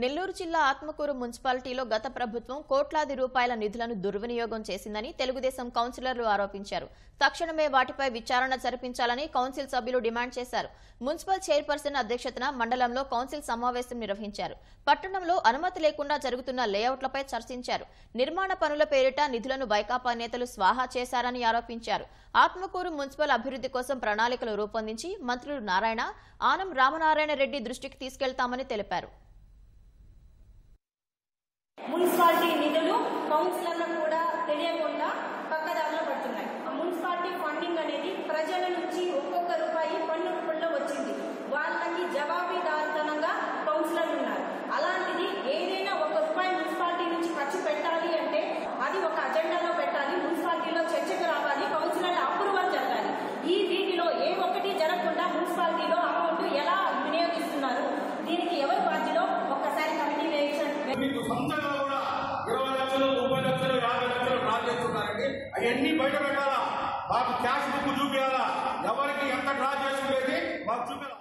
నెల్లూరు జిల్లా ఆత్మకూరు మున్సిపాలిటీలో గత ప్రభుత్వం కోట్లాది రూపాయల నిధులను దుర్వినియోగం చేసిందని తెలుగుదేశం కౌన్సిలర్లు ఆరోపించారు. తక్షణమే వాటిపై విచారణ జరిపించాలని కౌన్సిల్ సభ్యులు డిమాండ్ చేశారు. మున్సిపల్ చైర్పర్సన్ అధ్యక్షతన మండలంలో కౌన్సిల్ సమావేశం నిర్వహించారు. పట్టణంలో అనుమతి లేకుండా జరుగుతున్న లేఅవుట్లపై చర్చించారు. నిర్మాణ పనుల పేరిట నిధులను వైకాపా నేతలు స్వాహా చేశారని ఆరోపించారు. ఆత్మకూరు మున్సిపల్ అభివృద్ధి కోసం ప్రణాళికలు రూపొందించి మంత్రులు నారాయణ, ఆనం రామనారాయణ రెడ్డి దృష్టికి తీసుకెళ్తామని తెలిపారు. మున్సిపాలిటీ నిధులు కౌన్సిలర్లకు కూడా తెలియకుండా పక్కదారిలో పడుతున్నాయి. మున్సిపాలిటీ ఫండింగ్ అనేది ప్రజల నుంచి ఒక్కొక్క రూపాయి పన్ను రూపంలో వచ్చింది. వాళ్ళకి జవాబుదారీతనంగా కౌన్సిలర్లు ఉన్నారు. అలాంటిది ఏదైనా ఒక రూపాయి మున్సిపాలిటీ నుంచి ఖర్చు పెట్టాలి అంటే అది ఒక అజెండాలో పెట్టాలి, మున్సిపాలిటీలో చర్చకు రావాలి, కౌన్సిలర్ అప్రూవల్ జరగాలి. ఈ వీటిలో ఏ ఒక్కటి జరగకుండా మున్సిపాలిటీలో అమౌంట్ ఎలా వినియోగిస్తున్నారు, దీనికి ఎవరు బాధ్యులో ఒక్కసారి కమిటీ వేయించండి. అవన్నీ బయట పెట్టాలా, మాకు క్యాష్ బుక్ చూపించాలా, ఎవరికి ఎంత డ్రా చేసుకునేది మాకు చూపించాలా.